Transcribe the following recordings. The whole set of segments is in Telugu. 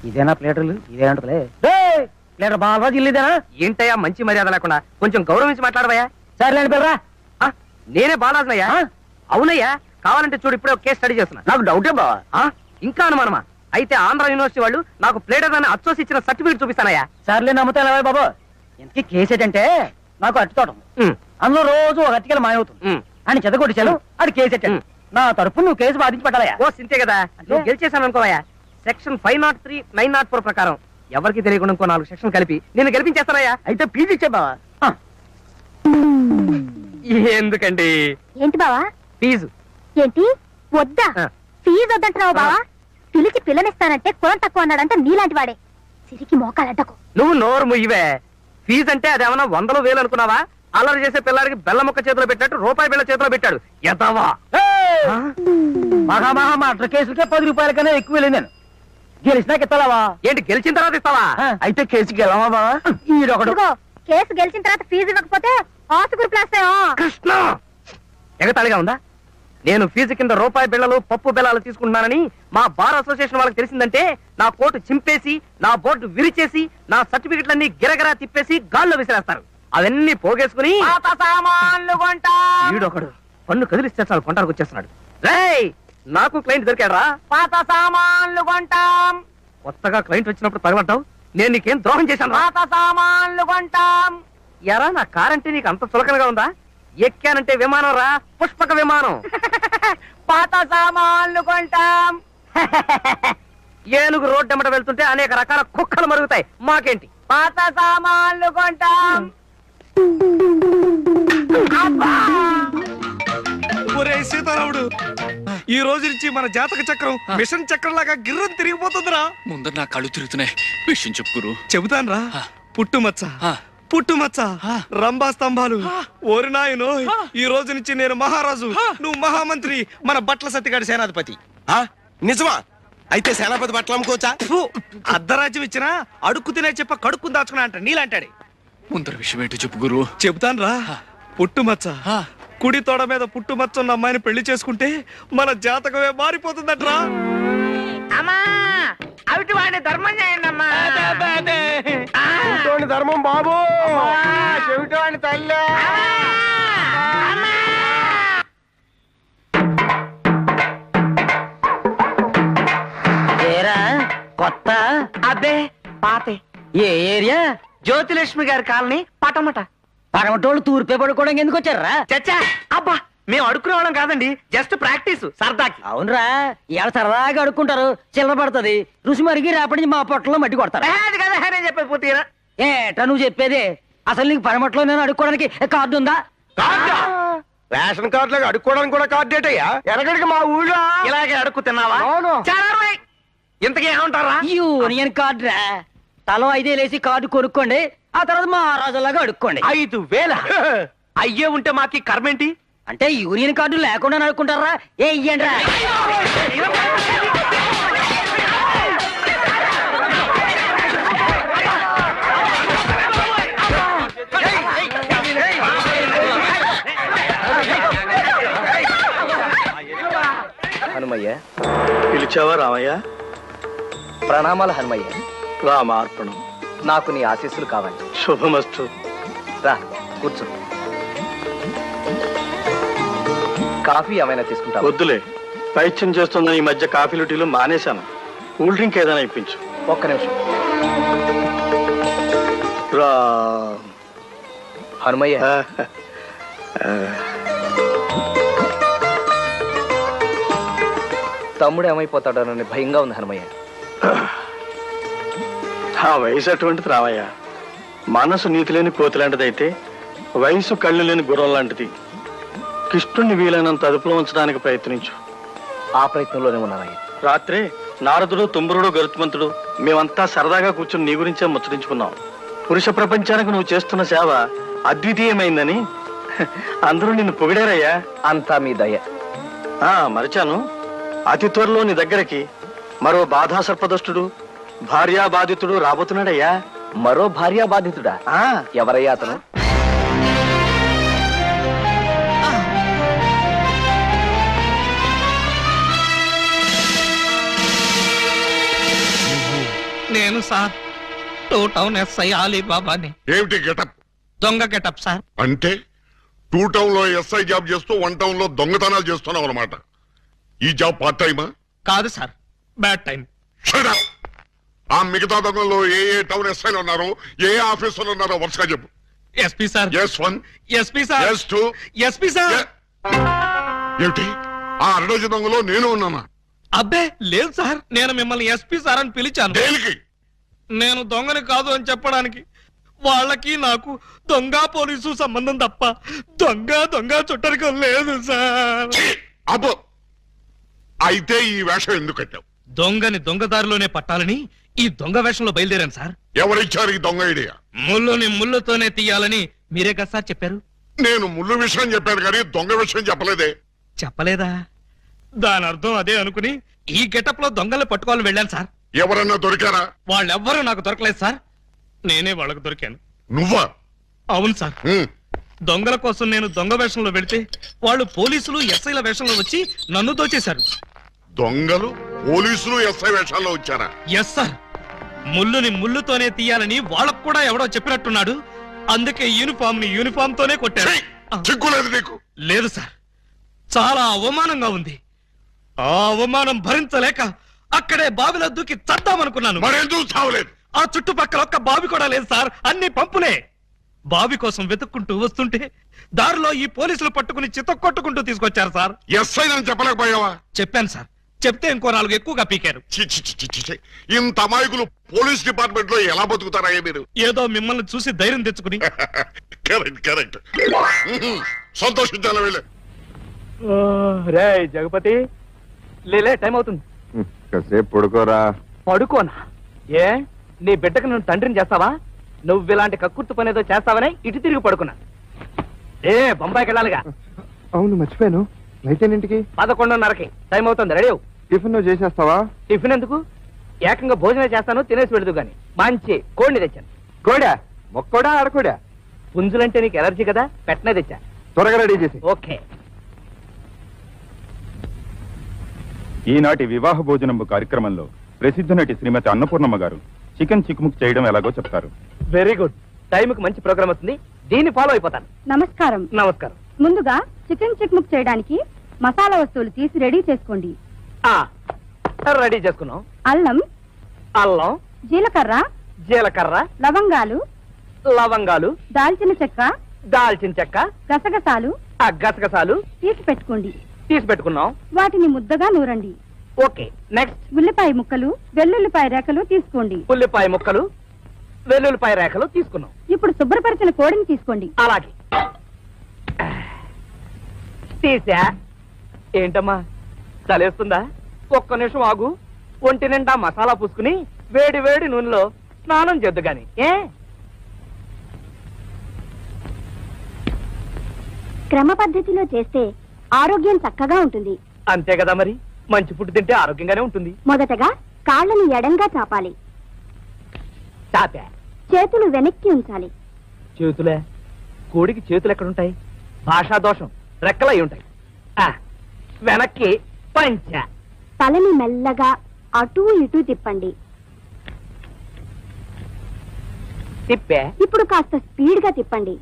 ఇదేనా ప్లేటర్లు? ఇదేంటలే ప్లేటర్ బాలరాజు ఇల్లు ఇదేనా? ఏంటయ్యా మంచి మర్యాద లేకుండా కొంచెం గౌరవించి మాట్లాడవయ్యా. సరేలేండి పిల్లరా. నేనే బాలరాజునయ్యా. అవునయ్యా, కావాలంటే చూడు ఇప్పుడే కేసు స్టడీ చేస్తున్నా. నాకు డౌటే బావా. ఇంకా అనుమానమా? అయితే ఆంధ్ర యూనివర్సిటీ వాళ్ళు నాకు ప్లేటర్ అని అచ్చోసి ఇచ్చిన సర్టిఫికేట్ చూపిస్తానయ్యా. సర్లే నమ్ముతాను బాబు. ఇంతకీ కేసు ఏంటంటే నాకు అట్టి తోటం, అందులో రోజు ఒక అట్టికలు మాయవుతుంది అని చెదగొట్టించాను. అది కేసు ఎట్టాను. నా తరపు నువ్వు కేసు బాధించి పెట్టాలయా? ఓ సింతే కదా, నువ్వు గెలిచేసాను అనుకోవయ్యా. సెక్షన్ 503, 904 ప్రకారం ఎవరికి తెలియకుండా ఇంకో 4 సెక్షన్ కలిపి నేను గెలిపించేస్తానయ్యా. అయితే ఫీజు ఇచ్చే బావా. ఎందుకండి? ఏంటి బావా ఫీజు? ఏంటి వద్దా? ఫీజు వద్దంటున్నావు బావా? పిలిచి పిల్లనిస్తానంటే కులం తక్కువ అన్నాడంటే నీలాంటి వాడే. సిరికి మోకాలడ్డకు. నువ్వు నోరు ముయ్యవే. ఫీజు అంటే అదేమన్నా 100,000 అనుకున్నావా? అల్లరి చేసే పిల్లాడికి బెల్ల ముక్క చేతిలో పెట్టినట్టు రూపాయి బిళ్ళ చేతిలో పెట్టాడు. ఎదవా మహా మర్డర్ కేసులకే 10 రూపాయల కన్నా ఎక్కువ వెళ్ళింది. నేను గెలిచినాక ఇస్తావా? ఏంటి గెలిచిన తర్వాత ఇస్తావా? అయితే కేసుకి వెళ్ళవా బావా? ఈడొకడు కేసు గెలిచిన తర్వాత ఫీజు ఇవ్వకపోతే ఆసుగురు ప్లాస్తాయో. కృష్ణ ఎగతాళిగా ఉందా? నేను ఫీజు కింద రూపాయి బిళ్ళలు పప్పు బెల్లాలు తీసుకుంటున్నానని మా బార్ అసోసియేషన్ వాళ్ళకి తెలిసిందంటే నా కోటు చింపేసి, నా బోర్డు విరిచేసి, నా సర్టిఫికెట్లన్నీ గిరగిరా తిప్పేసి గాల్లో విసిరేస్తారు. అవన్నీ పోగేసుకుని వీడొకడు పన్ను కదిలిస్తే చాలు కొంటానికి వచ్చేస్తున్నాడు. రేయ్, నాకు క్లయింట్ దొరికాడా? పాత సామాన్లు కొంటాం. కొత్తగా క్లయింట్ వచ్చినప్పుడు తగలంటావు. నేను నీకేం ద్రోహం చేశాను? పాత సామాన్లు కొంటాం. ఎరా, నా కారంటే నీకు అంత చులకనగా ఉందా? ఎక్కానంటే విమానం రా, పుష్పక విమానం. పాత సామాన్లు కొంటాం. ఏనుగు రోడ్డెమ్మట వెళ్తుంటే అనేక రకాల కుక్కలు మరుగుతాయి. మాకేంటి? పాత సామాన్లు కొంటాం. ఒరే సీతారాముడు, ఈ రోజు నుంచి మన జాతక చక్రం మిషన్ చక్రం లాగా గిర్రం తిరిగిపోతుందిరా. ముందర నా కళ్ళు తిరుగుతున్నాయి. విషయం చెప్పుకురు. చెబుతాన్రా. పుట్టుమచ్చ, పుట్టుమచ్చ, రంభా స్తంభాలు. ఓరి నాయనో, ఈ రోజు నుంచి నేను మహారాజు, నువ్వు మహామంత్రి, మన బట్ల సత్తిగాడి సేనాధిపతి. నిజమా? అయితే సేనాపతి బట్టలు అమ్ముకోవచ్చా? అర్ధరాజ్యం ఇచ్చినా అడుక్కు తినే చెప్ప కడుక్కుని దాచుకున్నా అంట నీలాంటాడే. ముందర విషయం ఏంటో చెప్పు గురు. చెబుతాన్రా. పుట్టుమచ్చ, కుడి తోడ మీద పుట్టుమచ్చ ఉన్న అమ్మాయిని పెళ్లి చేసుకుంటే మన జాతకమే మారిపోతుందట్రా. అమ్మా, అవిటి వాడిని ధర్మం చేయండి అమ్మా. ధర్మం బాబు, చెవిటోని తల్లి. ఏరా కొత్త? అదే పాతే. ఏ ఏరియా? జ్యోతిలక్ష్మి గారి కాలనీ, పటమట. పడమటోళ్ళు తూర్పే పడుకోవడానికి ఎందుకు వచ్చారా? చచ్చా, అబ్బా మేము అడుక్కునేవాళ్ళం కాదండి, జస్ట్ ప్రాక్టీస్ సరదాకి. అవునరా, ఇవాళ సరదాగా అడుక్కుంటారు, చిల్లర పడుతుంది. రుచి మరిగి రేపటి నుంచి మా పొట్టలో మట్టి కొడతారు. అది కదా నేను చెప్పేది పూర్తిగా. ఏటా నువ్వు చెప్పేది? అసలు నీకు పడమట్లో నేను అడుక్కోవడానికి కార్డు ఉందా? రేషన్ కార్డులకు అడుక్కోవడానికి కూడా కార్డు ఏటయ్యా? ఎనగడికి మా ఊళ్ళో ఇలాగే అడుక్కు తిన్నావా? ఇంతకీ ఏమంటారా? యూనియన్ కార్డు రా. తలో 5,000 వేసి కార్డు కొనుక్కోండి, ఆ తర్వాత మా రాజులాగా అడుక్కోండి. 5,000 అయ్యే ఉంటే మాకి కర్మేంటి? అంటే యూనియన్ కార్డు లేకుండా అడుక్కుంటారా? ఏ ఇయ్యండి రా. హనుమయ్య. పిలిచావా రామయ్య? ప్రణామాలు హనుమయ్య. రామార్పణం. నాకు నీ ఆశీస్సులు కావాలి. శుభమస్తు. రా కూర్చో. కాఫీ ఏమైనా తీసుకుంటా? వద్దులే, పైత్యం చేస్తుందని ఈ మధ్య కాఫీలు టీలు మానేశాను. కూల్ డ్రింక్ ఏదైనా ఇప్పించు. ఒక్క నిమిషం. రా హనుమయ్య, తమ్ముడు ఏమైపోతాడోనని భయంగా ఉంది హనుమయ్య. ఆ వయసు అటువంటిది రామయ్య. మనసు నీతి లేని కోతి లాంటిదైతే వయసు కళ్ళు లేని గుర్రం లాంటిది. కృష్ణుణ్ణి వీలైనంత అదుపులో ఉంచడానికి ప్రయత్నించు. ఆ ప్రయత్నంలోనే ఉన్నానయ్య. రాత్రే నారదుడు, తుంబరుడు, గరుత్మంతుడు మేమంతా సరదాగా కూర్చుని నీ గురించే ముచ్చరించుకున్నాం. పురుష ప్రపంచానికి నువ్వు చేస్తున్న సేవ అద్వితీయమైందని అందరూ నిన్ను పొగిడారయ్యా. అంతా మీ దయ. మరిచాను, అతి త్వరలో నీ దగ్గరికి మరో బాధాసర్పదష్టుడు, భార్యా బాధితుడు రాబోతున్నాడయ్యా. మరో భార్యా బాధితుడా? ఎవరయ్యా అతను? నేను సార్ 2 టౌన్ ఎస్ఐ అలీబాబాని. ఏమిటి గెటప్? దొంగ గెటప్ సార్. అంటే 2 టౌన్ లో ఎస్ఐ జాబ్ చేస్తూ 1 టౌన్ లో దొంగతనాలు చేస్తున్నావు అనమాట. ఈ జాబ్ పార్ట్ టైమా? కాదు sir, bad time. Shut up! ఆ మిగతా దొంగల్లో ఏ టౌన్ ఎస్ఐలు ఉన్నారో, ఏ ఆఫీసర్లు ఉన్నారో వరుసగా చెప్పు. SP sir. S1, SP sir. S2, SP sir. ఏమిటి ఆ 2 దొంగలో నేను ఉన్నానా? అబ్బే లేదు సార్, నేను మిమ్మల్ని ఎస్పీ సార్ అని పిలిచాను. దేనికి? నేను దొంగని కాదు అని చెప్పడానికి. వాళ్ళకి నాకు దొంగ పోలీసు సంబంధం తప్ప దొంగ చుట్టరికం లేదు సార్. అబ్బో, అయితే ఈ వేషం ఎందుకు కట్టావు? దొంగని దొంగదారిలోనే పట్టాలని ఈ దొంగ వేషంలో బయలుదేరాను సార్. ఎవరిచ్చారు ఈ దొంగ ఐడియా? ముళ్ళుని ముళ్ళుతోనే తీయాలని మీరే కదా సార్ చెప్పారు. నేను ముళ్ళు విషయం చెప్పాను కానీ దొంగ విషయం చెప్పలేదే. చెప్పలేదా? దాని అర్థం అదే అనుకుని ఈ గెటప్ లో దొంగలు పట్టుకోవాలని వెళ్ళాను సార్. ఎవరన్నా దొరికారా? వాళ్ళెవ్వరూ నాకు దొరకలేదు సార్, నేనే వాళ్ళకు దొరికాను. నువ్వా? అవును సార్. హ్మ్. దొంగల కోసం నేను దొంగ వేషంలో వెళితే వాళ్ళు పోలీసులు ఎస్ఐల వేషంలో వచ్చి నన్ను దోచేశారు. దొంగలు పోలీసులు ఎస్ఐ వేషాల్లో వచ్చారా? Yes sir. ముళ్ళుని ముళ్ళుతోనే తీయాలని వాళ్ళకు కూడా ఎవడో చెప్పినట్టున్నాడు. అందుకే యూనిఫామ్ తోనే కొట్టారు. చిక్కులేదు నీకు? లేదు సార్, చాలా అవమానంగా ఉంది. ఆ అవమానం భరించలేక అక్కడే బావిలో దూకి చద్దామనుకున్నాను. మరెందుకు చావలేదు? ఆ చుట్టుపక్కల ఒక్క బావి కూడా లేదు సార్, అన్ని పంపులే. బావి కోసం వెతుక్కుంటూ వస్తుంటే దారిలో ఈ పోలీసులు పట్టుకుని చితక్కొట్టుకుంటూ తీసుకొచ్చారు సార్. ఎస్ఐ అని చెప్పలేకపోయావా? చెప్పాను సార్, చెప్తే ఇంకో 4 ఎక్కువగా పీకారు. చి, చి, చి, చి, చి. ఇంత అమాయకులు పోలీస్ డిపార్ట్మెంట్ లో ఎలా బతుకుతారా మీరు? ఏదో మిమ్మల్ని చూసి ధైర్యం తెచ్చుకుని. కరెక్ట్. సంతోషించాలి వెళ్ళే. రే జగపతి, లేలే టైం అవుతుంది. కాసేపు పడుకోరా. పడుకోనా? ఏ నీ బిడ్డకు నువ్వు తండ్రిని చేస్తావా? నువ్వు ఇలాంటి కక్కుర్తి పని ఏదో చేస్తావని ఇటు తిరిగి పడుకున్నా. బొంబాయికి వెళ్ళాలిగా. అవును మర్చిపోయాను. నైట్ ఎన్నింటికి? 11:30కి టైం అవుతుంది. రెడీ. టిఫిన్ నువ్వు చేసేస్తావా? టిఫిన్ ఎందుకు, ఏకంగా భోజనం చేస్తాను, తినేసి వెళదు గాని. మంచి కోడిని తెచ్చాను. కోడా? మొక్కోడా ఆడకోడా? పుంజులంటే నీకు ఎలర్జీ కదా, పెట్టనే తెచ్చా. త్వరగా రెడీ చేసి. ఓకే. ఈనాటి వివాహ భోజనం కార్యక్రమంలో ప్రసిద్ధ నటి శ్రీమతి అన్నపూర్ణమ్మ గారు చికెన్ చిక్ముక్ చేయడం ఎలాగో చెప్తారు. Very good. టైంకి మంచి ప్రోగ్రామ్ వస్తుంది, దీన్ని ఫాలో అయిపోతాను. నమస్కారం. నమస్కారం. ముందుగా చికెన్ చిక్ముక్ చేయడానికి మసాలా వస్తువులు తీసి రెడీ చేసుకోండి. రెడీ చేసుకున్నాం. అల్లం, జీలకర్ర, లవంగాలు, దాల్చిన చెక్క, గసగసాలు తీసి పెట్టుకోండి. తీసి పెట్టుకున్నాం. వాటిని ముద్దగా నూరండి. ఓకే. నెక్స్ట్ ఉల్లిపాయ ముక్కలు, వెల్లుల్లిపాయ రేఖలు తీసుకోండి. ఉల్లిపాయ ముక్కలు, వెల్లుల్లిపాయ రేఖలు తీసుకున్నాం. ఇప్పుడు శుభ్రపరిచిన కోడిని తీసుకోండి. అలాగే తీసా. ఏంటమ్మా చలేస్తుందా? ఒక్క నిమిషం ఆగు. ఒంటి నిండా మసాలా పూసుకుని వేడి వేడి నూనెలో స్నానం చేద్దు గాని. క్రమ పద్ధతిలో చేస్తే ఆరోగ్యం చక్కగా ఉంటుంది. అంతే కదా మరి, మంచి ఫుడ్ తింటే ఆరోగ్యంగానే ఉంటుంది. మొదటగా కాళ్ళని ఎడంగా చాపాలి. చాపా. చేతులు వెనక్కి ఉంచాలి. చేతులే? కోడికి చేతులు ఎక్కడుంటాయి? భాషా దోషం, రెక్కలై ఉంటాయి. వెనక్కి పంచ. తలని మెల్లగా అటూ ఇటూ తిప్పండి. తిప్పే. ఇప్పుడు కాస్త స్పీడ్ గా తిప్పండి.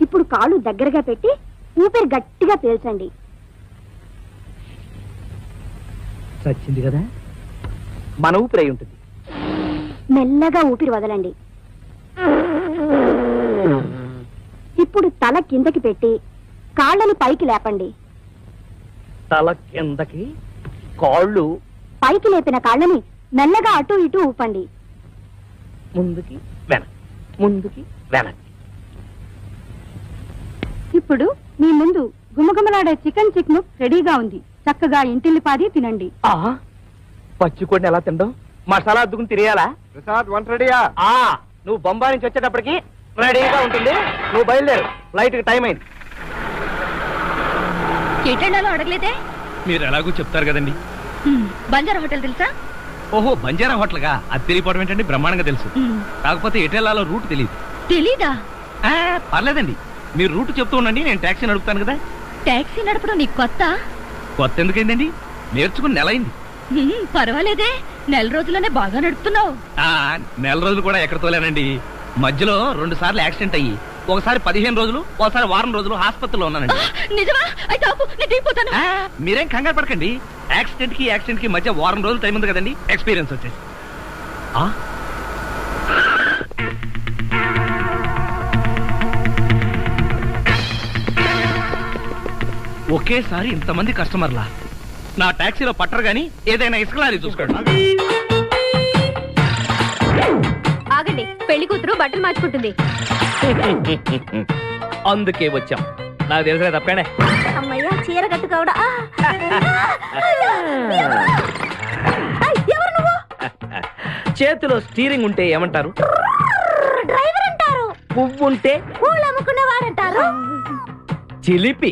ఇప్పుడు కాళ్ళు దగ్గరగా పెట్టి ఊపిరి గట్టిగా పీల్చండి. చచ్చింది కదా, మన ఊపిరి అయి ఉంటుంది. మెల్లగా ఊపిరి వదలండి. ఇప్పుడు తల కిందకి పెట్టి కాళ్ళని పైకి లేపండి. తల కిందకి, కాళ్ళు పైకి లేపిన కాళ్ళని మెల్లగా అటూ ఇటూ ఊపండి. ముందుకి వెనక్కి, ముందుకి వెనక్కి. ఇప్పుడు మీ ముందు గుమగుమలాడే చికెన్ చిక్ముక్ రెడీగా ఉంది. చక్కగా ఇంటిల్లిపాది తినండి. పచ్చికోడిని ఎలా తినడం? మసాలా అద్దుకుని తినేయాలా? ప్రసాద్ వంట రెడీయా? నువ్వు బొంబాయి నుంచి వచ్చేటప్పటికి రెడీగా ఉంటుంది. నువ్వు బయలుదేరు, ఫ్లైట్ కి టైం అయింది. కేటండాలో అడగలేదే? మీరు ఎలాగో చెప్తారు కదండి. బంజారా హోటల్ తెలుసా? ఓహో, బంజారా హోటల్ గా? అది తెలియపోవడం ఏంటండి, బ్రహ్మాండంగా తెలుసు. కాకపోతే ఎటెల్లాలో రూట్ తెలియదు. తెలీదా? పర్లేదండి, మీరు రూట్ చెప్తూ ఉండండి, నేను టాక్సీ నడుపుతాను కదా. టాక్సీ నడపడం నీకు కొత్త? కొత్త ఎందుకైందండి, నేర్చుకుని నెల అయింది. పర్వాలేదే, నెల రోజుల్లోనే బాగా నడుపుతున్నావు. నెల రోజులు కూడా ఎక్కడ తోలేనండి. మధ్యలో 2 సార్లు యాక్సిడెంట్ అయ్యి ఒకసారి 15 రోజులు ఒకసారి వారం రోజులు హాస్పిటల్లో ఉన్నానండి. నిజమా? అయితే ఆపు, నేను దిగిపోతాను. మీరేం కంగారు పడకండి. యాక్సిడెంట్ కి మధ్య వారం రోజులు టైం ఉంది కదండి, ఎక్స్పీరియన్స్ వచ్చేసి. ఒకేసారి ఇంతమంది కస్టమర్లా నా టాక్సీలో పట్టరు గాని ఏదైనా ఇసుక లారీ చూసుకోండి. ఆగండి, పెళ్లి కూతురు బట్టలు మార్చుకుంటుంది. అందుకే వచ్చాం. నాకు తెలుసులే తప్పకండి. అమ్మయ్యా, చీర కట్టుకోవడా. ఎవరు నువ్వు? చేతిలో స్టీరింగ్ ఉంటే ఏమంటారు? డ్రైవర్ అంటారు. పువ్వు ఉంటే పూలు అమ్ముకునేవాడంటారు. చిలిపి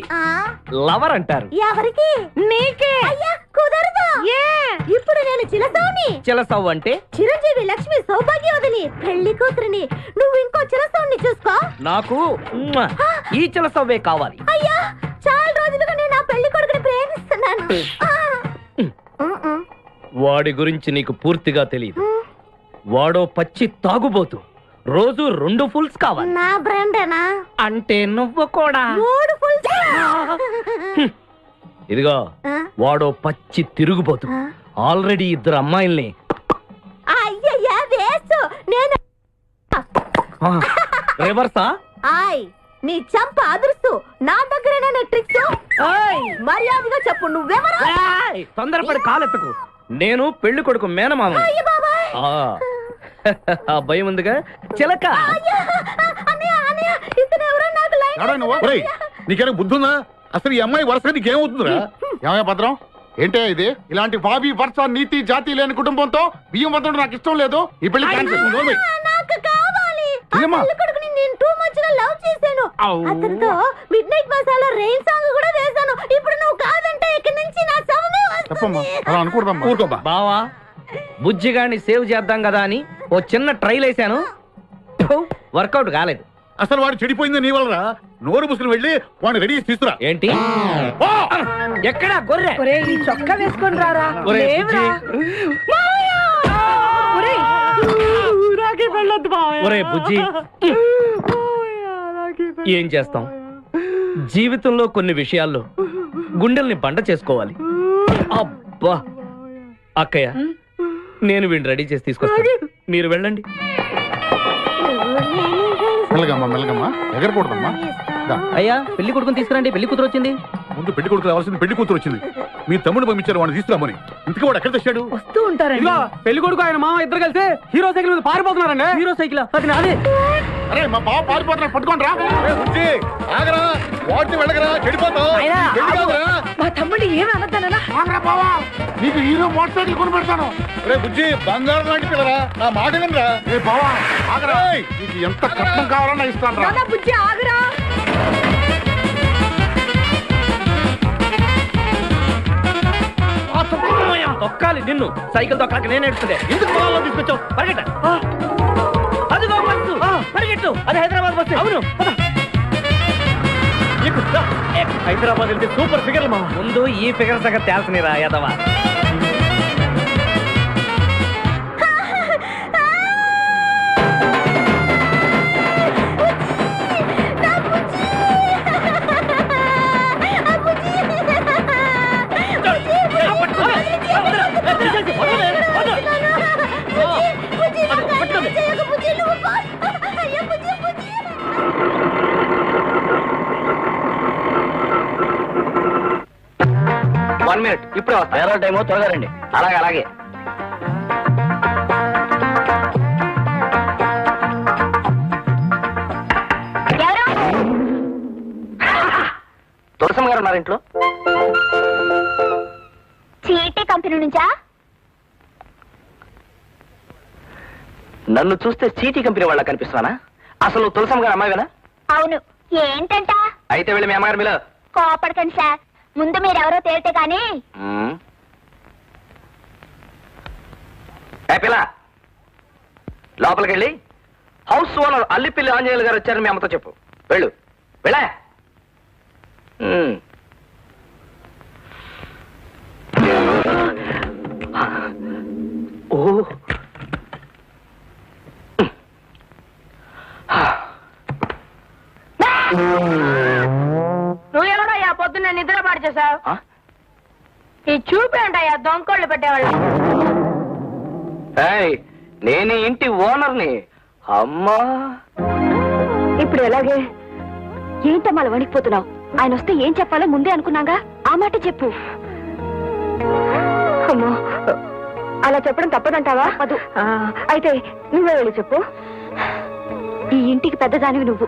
లవర్ అంటారు. ఎవరికి? నీకే. అయ్యా కుదరదు. ఇప్పుడు నేను చిలసౌని. చిలసౌ అంటే చిరంజీవి లక్ష్మి సౌభాగ్యవతిని, పెళ్లి కూతురిని. నువ్వు ఇంకో చిలసౌని చూసుకో. నాకు ఈ చిలసవ్వే కావాలి. అయ్యా, చాలా రోజులుగా నేను ఆ పెళ్లి కొడుకుని ప్రేమిస్తున్నాను. వాడి గురించి నీకు పూర్తిగా తెలియదు. వాడో పచ్చి తాగుబోతు. రోజు 2 ఫుల్స్ కావాలి. నా బ్రాండేనా? అంటే నువ్వు కూడా 3 ఫుల్స్. ఇదిగో, వాడో పచ్చి తిరుగుబోతు. ఆల్రెడీ 2 అమ్మాయిల్ని. అయ్యయ్యా వేసు. నేను రివర్సా? ఆయ్, నీ చంప అదురుస్తూ నా దగ్గరేనా ట్రిక్స్? మర్యాదగా చెప్పు, నువ్వెవరు? తొందరపడి కాలెత్తకు. నేను పెళ్లి కొడుకు మేనమామ. ఆ భయం ఉందిగా చిలక. నీకేనా బుద్ధుందా? అసలు ఈ అమ్మాయి వరుస నీకేమవుతుందిరా? ఏమయ్య భద్రం, ఏంటే ఇది? ఇలాంటి బాబీ వరుస నీతి జాతి లేని కుటుంబంతో బియ్యం వద్ద నాకు ఇష్టం లేదు. ఈ పెళ్లి క్యాన్సిల్. నాకు కావాలి. పెళ్లి కొడుకుని నేను టూ మచ్ గా లవ్ చేశాను. అతనితో mid night masala rain song కూడా వేశాను. ఇప్పుడు నువ్వు కాదంటే ఇక్కడి నుంచి నా శవమే వస్తుంది. అలా అనుకూడదమ్మా. బావా, బుజ్జిగాన్ని సేవ్ చేద్దాం కదా అని ఓ చిన్న ట్రైల్ వేసాను. వర్కౌట్ కాలేదు. అసలు వాడు చెడిపోయింది నీ వల్ల. నోరు ముసుకుని వెళ్ళి వాడిని రెడీ చేసి తీసుకురా. ఏంటి? ఎక్కడా గొర్రె? చొక్కా వేసుకొని రారా. ఒరే బుజ్జి, ఏం చేస్తాం? జీవితంలో కొన్ని విషయాల్లో గుండెల్ని బండ చేసుకోవాలి. అబ్బా, అక్కయ్య, నేను వీడిని రెడీ చేసి తీసుకొస్తాను, మీరు వెళ్ళండి. మెల్లగమ్మా ఎగరకూడదమ్మా. అయ్యా, పెళ్లి కొడుకుని తీసుకురండి, పెళ్లి కూతురు వచ్చింది. ముందు పెళ్లి కొడుకు రావాల్సింది, పెళ్లి కూతురు వచ్చింది. మీ తమ్ముడు పంపించారు వాడిని తీసుకురామని. ఇంతకీ వాడు ఎక్కడ తెచ్చాడు? వస్తూ ఉంటారండి. పెళ్లి కొడుకు ఆయన మామ ఇద్దరు కలిసి హీరో సైకిల్ మీద పారిపోతున్నారండి. హీరో సైకిల్ అది నాదే. అరే మా బావ పారిపోతున్నాడు, పట్టుకోండి రా. ఆగరా, వాడిని వెళ్ళగరా, చెడిపోతావు. మా తమ్ముడు ఏమి అనద్దనా? నీకు హీరో మోటార్ సైకిల్ కొని పెడతాను. రే బుజ్జి, బంగారం లాంటి పిల్లరా, నా మాట వినరా. రే బావా ఆగరా, నీకు ఎంత కట్నం కావాలన్నా ఇస్తాను రా. బుజ్జి ఆగరా. తొక్కాలి నిన్ను. సైకిల్ తొక్కాక నేను ఎడుతుండే. ఎందుకు పొలాల్లో తీసుకొచ్చావు? పరిగెట్ట. అదిగో బస్సు, పరిగెట్టు. అది హైదరాబాద్ బస్సు. అవును, హైదరాబాద్ వెళ్తే సూపర్ ఫిగర్లు మా. ముందు ఈ ఫిగర్ సగం తేల్చనిరా యాదవా. వన్ మినిట్, ఇప్పుడే వస్తా. ఎరా టైమో, త్వరగా రండి. అలాగే అలాగే. తులసమ్మ గారు ఉన్నారు ఇంట్లో? చీటీ కంపెనీ నుంచా? నన్ను చూస్తే చీటీ కంపెనీ వాళ్ళ కనిపిస్తున్నానా? అసలు తులసమ్మ గారు అమ్మాయివేనా? అవును. ఏంటంట? అయితే వెళ్ళి మీ అమ్మగారు మీలో. కోపడకండి సార్, ముందు మీరెవరో తేలితే కానీ. పిల్ల, లోపలికి వెళ్ళి హౌస్ ఓనర్ అల్లిపిల్లి ఆంజనేయులు గారు వచ్చారని మీ అమ్మతో చెప్పు. వెళ్ళు, వెళ్ళా. ఈ చూపేంటయ్యా దొంగకోళ్ళు పెట్టేవాళ్ళు. నేను ఇంటి ఓనర్ని. అమ్మా ఇప్పుడు ఎలాగే? ఏంటమ్మా అలా వణికిపోతున్నావు? ఆయన వస్తే ఏం చెప్పాలో ముందే అనుకున్నాగా, ఆ మాట చెప్పు. అమ్మో, అలా చెప్పడం తప్పదంటావా? అయితే నువ్వే వెళ్ళి చెప్పు. ఈ ఇంటికి పెద్దదానివి నువ్వు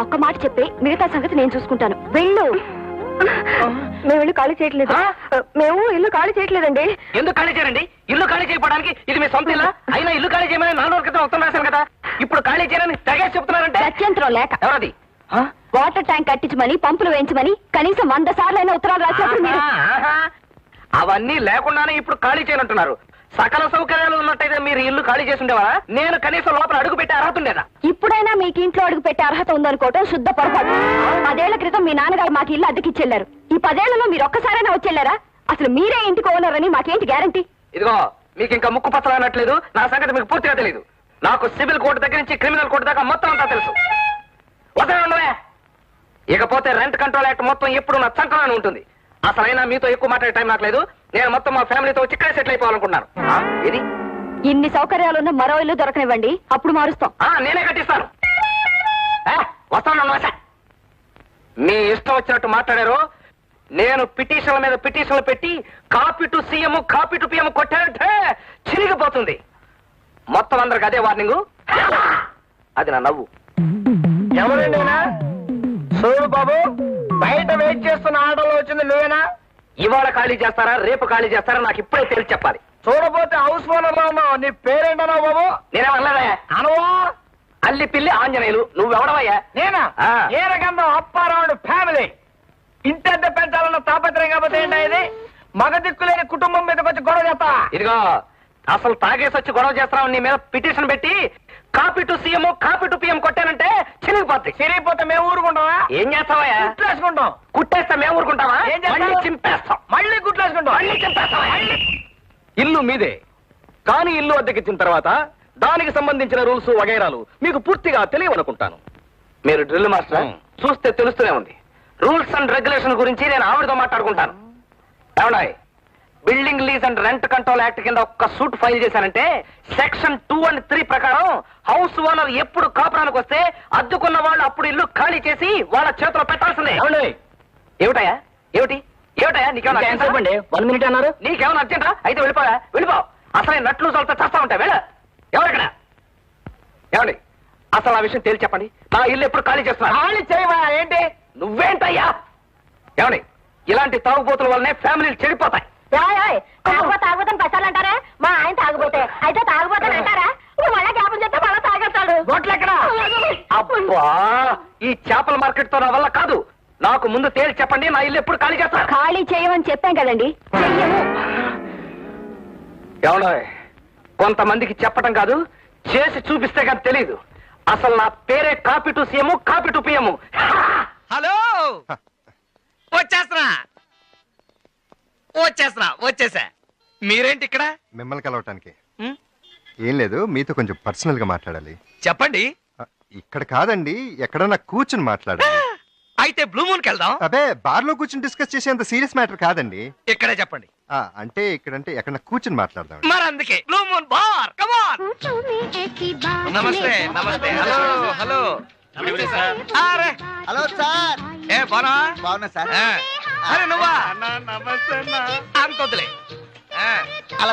ఒక్క మాట చెప్పే, మిగతా సంగతి నేను చూసుకుంటాను. వెళ్ళు. మేము ఇల్లు ఖాళీ చేయట్లేదు. మేము ఇల్లు ఖాళీ చేయట్లేదండి. ఎందుకు ఖాళీ చేయరండి? ఇల్లు ఖాళీ చేయడానికి ఇది మీ సొంత ఇల్లా? అయినా ఇల్లు ఖాళీ చేయమని 4 రోజుల క్రితం ఉత్తరం రాశాను కదా, ఇప్పుడు ఖాళీ చేయని తెగేసి చెప్తున్నారంటే? గత్యంతరం లేక. ఎవరది? వాటర్ ట్యాంక్ కట్టించమని, పంపులు వేయించమని కనీసం 100 సార్లైనా ఉత్తరాలు రాశారు మీరు. అవన్నీ లేకుండానే ఇప్పుడు ఖాళీ చేయనంటున్నారు. సకల సౌకర్యాలు ఉన్నట్టయితే మీరు ఇల్లు ఖాళీ చేసి ఉండేవారా? నేను కనీసం లోపల అడుగు పెట్టే అర్హత ఉండేదా? ఇప్పుడైనా మీకు ఇంట్లో అడుగు పెట్టే అర్హత ఉందనుకోవటం శుద్ధ పొరపాటు. 10 ఏళ్ల క్రితం మీ నాన్నగారు మాకు ఇల్లు అద్దెకిచ్చెళ్లారు. ఈ 10 ఏళ్లలో మీరు ఒక్కసారైనా వచ్చెళ్లారా? అసలు మీరే ఇంటికి ఓనర్ అని మాకేంటి గ్యారంటీ? ఇదిగో, మీకు ఇంకా ముక్కు పచ్చలు అనట్లేదు. నా సంగతి మీకు పూర్తిగా తెలియదు. నాకు సివిల్ కోర్టు దగ్గర నుంచి క్రిమినల్ కోర్టు దాకా మొత్తం అంతా తెలుసు. వదలండి. ఇకపోతే రెంట్ కంట్రోల్ యాక్ట్ మొత్తం ఎప్పుడు నా చంకలోనే ఉంటుంది. అసలైనా మీతో ఎక్కువ మాట్లాడే టైం నాకు లేదు. నేను మొత్తం మా ఫ్యామిలీతో చిక్కడే సెటిల్ అయిపోవాలనుకుంటున్నాను. ఇది ఇన్ని సౌకర్యాలున్న మరో ఇల్లు దొరకనివ్వండి, అప్పుడు మారుస్తాం. నేనే కట్టిస్తాను. వస్తాను. మీ ఇష్టం వచ్చినట్టు మాట్లాడారు. నేను పిటిషన్ల మీద పిటిషన్లు పెట్టి copy to CM copy to PM కొట్టానంటే చిరిగిపోతుంది. మొత్తం అందరికి అదే వార్నింగ్. అది నా నవ్వు. ఎవరండి? చూడు బాబు, బయట వెయిట్ చేస్తున్న ఆటోలో వచ్చింది నువ్వేనా? ఇవాళ ఖాళీ చేస్తారా, రేపు ఖాళీ చేస్తారా, నాకు ఇప్పుడే తెలిసి చెప్పాలి. చూడపోతే హౌస్ ఓనర్ లో ఉన్నావు. నీ పేరేంటన్నావు బాబు? నేనేమన్నావా? అనవా? అల్లి పిల్లి ఆంజనేయులు. నువ్వెవడవయ్యా? నేనా? ఏ రకంగా అప్పారావు ఫ్యామిలీ. ఇంటద్దె పెంచాలన్న తాపత్రయం కాకపోతే ఏంటా ఇది? మగ దిక్కులేని కుటుంబం మీదకి వచ్చి గొడవ చేస్తా? ఇదిగో, అసలు తాగేసి వచ్చి గొడవ చేస్తున్నావు. నీ మీద పిటిషన్ పెట్టి copy to CM copy to PM కొట్టానంటే చిరిగిపోతాయి. చిరిగిపోతే మేము ఊరుకుంటావా? ఏం చేస్తావయ్యా? గుట్లేసుకుంటాం. కుట్టేస్తే మేము ఊరుకుంటావా? ఏం చేస్తావు? మళ్ళీ చింపేస్తాం. మళ్ళీ గుట్లేసుకుంటాం. మళ్ళీ చింపేస్తావా? ఇల్లు మీదే, కానీ ఇల్లు అద్దెకిచ్చిన తర్వాత దానికి సంబంధించిన రూల్స్ వగైరాలు మీకు పూర్తిగా తెలియవనుకుంటాను. మీరు డ్రిల్ మాస్టర్, చూస్తే తెలుస్తూనే ఉంది. రూల్స్ అండ్ రెగ్యులేషన్ గురించి నేను ఆవిడతో మాట్లాడుకుంటాను. ఏమన్నాయి? Building lease and rent control act కింద ఒక్క సూట్ ఫైల్ చేశానంటే సెక్షన్ 2 and 3 ప్రకారం హౌస్ ఓనర్ ఎప్పుడు కాపురానికి వస్తే అద్దుకున్న వాళ్ళు అప్పుడు ఇల్లు ఖాళీ చేసి వాళ్ళ చేతిలో పెట్టాల్సిందే. ఏమిటయా? ఏమిటయా నీకేమన్నా 1 minute అన్నారు? నీకేమన్నా అర్జెంటా? అయితే వెళ్ళిపో. అసలే నట్లు చల్తా చేస్తా ఉంటాయి. ఎవరెక్కడ? ఏమండి, అసలు ఆ విషయం తేల్చి చెప్పండి. నా ఇల్లు ఎప్పుడు ఖాళీ చేస్తున్నా? ఖాళీ చేయవా? ఏంటి నువ్వేంటయ్యా? ఏమండి, ఇలాంటి తాగుబోతుల వల్లనే ఫ్యామిలీలు చెడిపోతాయి. తాగుబోతని పచ్చాలంటారా? మా ఆయన తాగుబోతే అయితే తాగుబోతని అంటారా? మళ్ళా జ్ఞాపం చేస్తే మళ్ళా తాగేస్తాడు. బొట్లెక్కడ? అబ్బా, ఈ చేపల మార్కెట్ తో నా వల్ల కాదు. నాకు ముందు తేల్చి చెప్పండి, నా ఇల్లు ఎప్పుడు ఖాళీ చేస్తా? ఖాళీ చేయమని చెప్పాం కదండి. చెయ్యము. ఏమన్నా, కొంతమందికి చెప్పటం కాదు, చేసి చూపిస్తే కానీ తెలీదు. అసలు నా పేరే copy to CM copy to PM. Hello, వచ్చేసా. మీరేంటి ఇక్కడ? మిమ్మల్ని కలవటానికి ఏం లేదు, మీతో కొంచెం పర్సనల్ గా మాట్లాడాలి. చెప్పండి. ఇక్కడ కాదండి, ఎక్కడన్నా కూర్చుని మాట్లాడాలి. అయితే బ్లూ మూన్ కి వెళ్దాం. అబే, బార్ లో కూర్చుని డిస్కస్ చేసేంత సీరియస్ మ్యాటర్ కాదండి. ఇక్కడే చెప్పండి. అంటే ఇక్కడంటే ఎక్కడ కూర్చుని మాట్లాడదాం. మరి అందుకే blue moon bar. Come on. నమస్తే. హలో. Hello sir. బాగున్నా సార్. అరే నువ్వా? నమస్తే. అంత వద్దులే.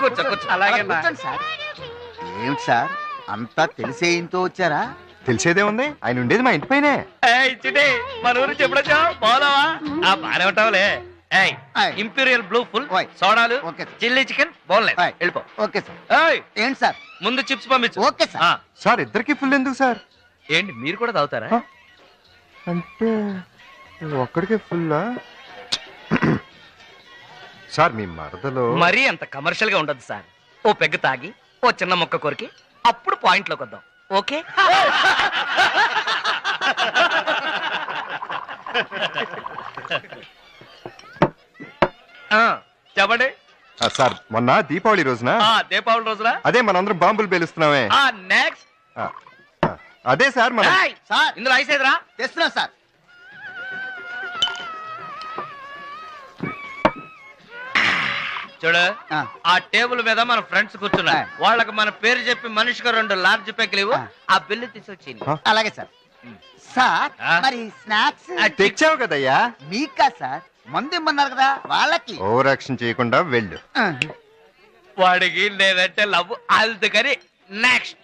కూర్చో. అలాగే సార్. ఏమిటి సార్, అంతా తెలిసే ఇంతో వచ్చారా? తెలిసేదే ఉంది, ఆయన ఉండేది మా ఇంటి పైనే. మన ఊరు చెప్పడచ్చా? బాగున్నావా? బాగానే ఉంటావులే. ఇంపీరియల్ బ్లూ ఫుల్, సోడాలు, చిల్లీ చికెన్, బోన్లెస్. వెళ్ళిపో. Okay sir. ఏంటి సార్? ముందు చిప్స్ పంపించు. Okay sir. సార్, ఇద్దరికి ఫుల్ ఎందుకు సార్? ఏంటి, మీరు కూడా తాగుతారా? అంటే ఒక్కడికే ఫుల్లా? సార్, మీ మరదలో మరీ అంత కమర్షియల్ గా ఉండదు సార్. ఓ పెగ్గు తాగి, ఓ చిన్న మొక్క కొరికి, అప్పుడు పాయింట్ లోకి వద్దాం. ఓకే? చెప్పండి సార్. మొన్న దీపావళి రోజున దీపావళి రోజున అదే మనందరం బాంబులు పేలుస్తున్నామే. నెక్స్ట్ అదే సార్. మన సార్, ఇందులో ఐస్ ఎదురా తెస్తున్నా సార్. చూడు ఆ టేబుల్ మీద మన ఫ్రెండ్స్ కూర్చున్నారు వాళ్ళకి మన పేరు చెప్పి మనిషికి 2 లార్జ్ పెగ్గులు ఇవ్వు ఆ బిల్లు తీసుకొచ్చింది అలాగే సార్. సార్ మరి స్నాక్స్ తెచ్చావు కదయ్యా. మీకా సార్? మందు ఇమ్మన్నారు కదా వాళ్ళకి. ఓవర్ యాక్షన్ చేయకుండా వెళ్ళు. వాడికి లేదంటే లవ్ అందుకని నెక్స్ట్.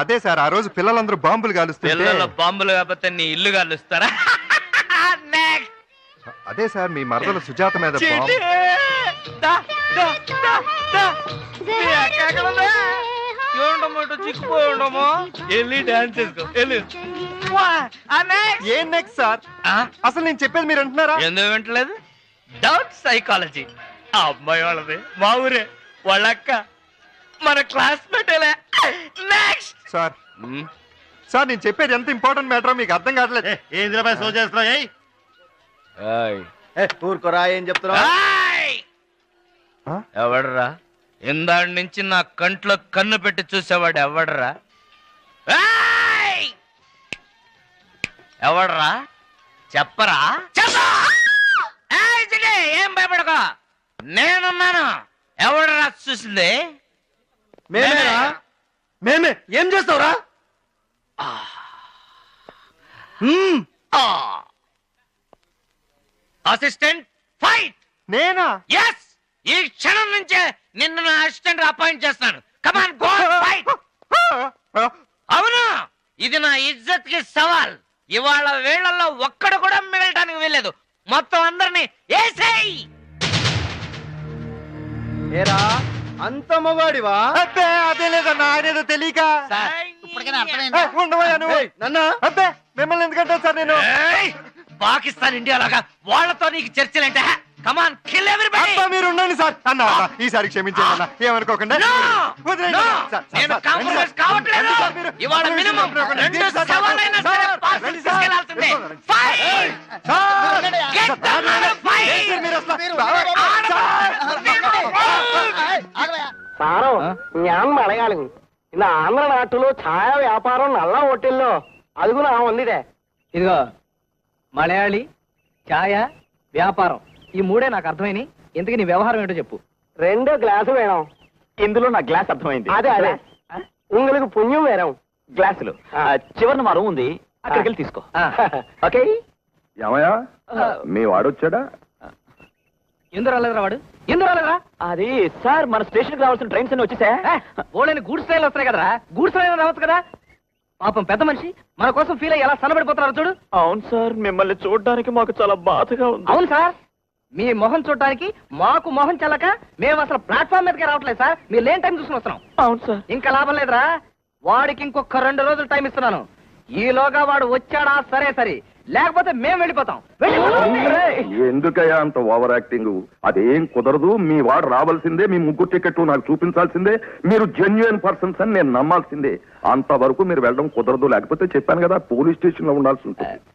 అదే సార్, ఆ రోజు పిల్లలందరూ బాంబులు కాలుస్తుంటే. పిల్లలు బాంబులు కాకపోతే నీ ఇల్లు కాలుస్తారా? నెక్స్ట్. అదే సార్, మీ మరదలు సుజాత మీద బాంబు. చిక్కుపోయి ఉండమో వెళ్ళి డాన్స్ చేసుకో వెళ్ళి. ఏం నెక్స్ట్ సార్? అసలు నేను చెప్పేది మీరు అంటున్నారా? ఎందుకు వింటలేదు? Doubt psychology. ఆ అమ్మాయి వాళ్ళది మా ఊరే, వాళ్ళ అక్క మన క్లాస్మేట్. Next sir. సార్ నేను చెప్పేది ఎంత ఇంపార్టెంట్ మ్యాటర్ మీకు అర్థం కావట్లేదు. ఏంద్రా సో చేస్తున్నావు? ఊరుకోరా, ఏం చెప్తున్నావు? ఎవడరా ఇందాడి నుంచి నా కంట్లో కన్ను పెట్టి చూసేవాడు? ఎవడరా? ఎవడరా చెప్పరా? ఏం భయపడకో, నేనున్నాను. ఎవడరా చూసింది? మేమే. ఏం చేస్తావురా? Assistant fight. నేనా? ఎస్, ఈ క్షణం నుంచే నిన్ను నా అసిస్టెంట్ అపాయింట్ చేస్తాను. Come on go fight. అవును, ఇది నా ఇజ్జత్ కి సవాల్. ఇవాళ వేళ్లలో ఒక్కడు కూడా మిగలటానికి వీల్లేదు. మొత్తం అందరినీ ఏసేయ్. ఏరా అంత మగాడివా? అబ్బే అదే లేదన్నా, ఆయనేదో తెలియక. ఇప్పటికైనా అర్థమైందా? ఉండవయ్యా నువ్వు. నన్నా అబ్బే మిమ్మల్ని ఎందుకంటే సార్ నేను. పాకిస్తాన్ ఇండియా లాగా వాళ్ళతో నీకు చర్చలేంటే? కమాన్ కిల్ ఎవ్రీబడీ. మీరు ఉండండి సార్. అన్న ఈసారి క్షమించండి అన్న, ఏమనుకోకుండా. నేను కాంప్రమైజ్ కావట్లేదు. ఇవాళ మినిమం 2 సవాలైనా సరే పాస్ తీసుకెళ్లాల్సిందే. Fight. Get down and fight. సారం ഞാൻ മലയാളി. ഇന്ന് ആന്ധ്രനാട്ടിലോ ఛాయ వ్యాపారం నల్ల హోటల్లో అదుగునా ఉందిదే. ఇదిగో మలయాళి, ఛాయ, వ్యాపారం ఈ 3 నాకు అర్థమైంది. ఇంతకీ నీ వ్యవహారం ఏంటో చెప్పు. 2 గ్లాసు వేణం. ఇందులో నా గ్లాస్ అర్థమైంది. అదే అదే உங்களுக்கு పుణ్యం వేరం. గ్లాసులు చివరిన మా రూమ్ ఉంది, అక్కడికి వెళ్ళి తీసుకో. ఓకే. ఏమయ్యా మీ వాడొచ్చాడా? ఎందుకు రాలేదురా వాడు? ఎందుకు రాలేదురా? అది సార్, మన స్టేషన్ కి రావాల్సిన ట్రైన్స్ అన్ని వచ్చేసా. ఓళ్ళని గూడ్స్ ట్రైన్లు వస్తాయి కదరా, గూడ్స్ ట్రైన్ రావచ్చు కదా. పాపం పెద్ద మనిషి మన కోసం ఫీల్ అయ్యి ఎలా సన్నబడిపోతున్నారు చూడు. అవును సార్, మిమ్మల్ని చూడడానికి మాకు చాలా బాధగా ఉంది. అవును సార్, మీ మొహం చూడడానికి మాకు మొహం చల్లక మేము అసలు ప్లాట్ఫామ్ మీదకి రావట్లేదు సార్. మీరు లేని టైం చూసుకుని వస్తున్నాం. అవును సార్. ఇంకా లాభం లేదురా, వాడికి ఇంకొక 2 రోజులు టైం ఇస్తున్నాను. ఈలోగా వాడు వచ్చాడా సరే సరే, లేకపోతే మేము వెళ్ళిపోతాం. ఎందుకయ్యా అంత ఓవర్ యాక్టింగ్? అదేం కుదరదు. మీ వాడు రావాల్సిందే, మీ 3 టికెట్లు నాకు చూపించాల్సిందే, మీరు జెన్యున్ పర్సన్స్ అని నేను నమ్మాల్సిందే. అంతవరకు మీరు వెళ్ళడం కుదరదు. లేకపోతే చెప్పాను కదా, పోలీస్ స్టేషన్ లో ఉండాల్సి ఉంటుంది.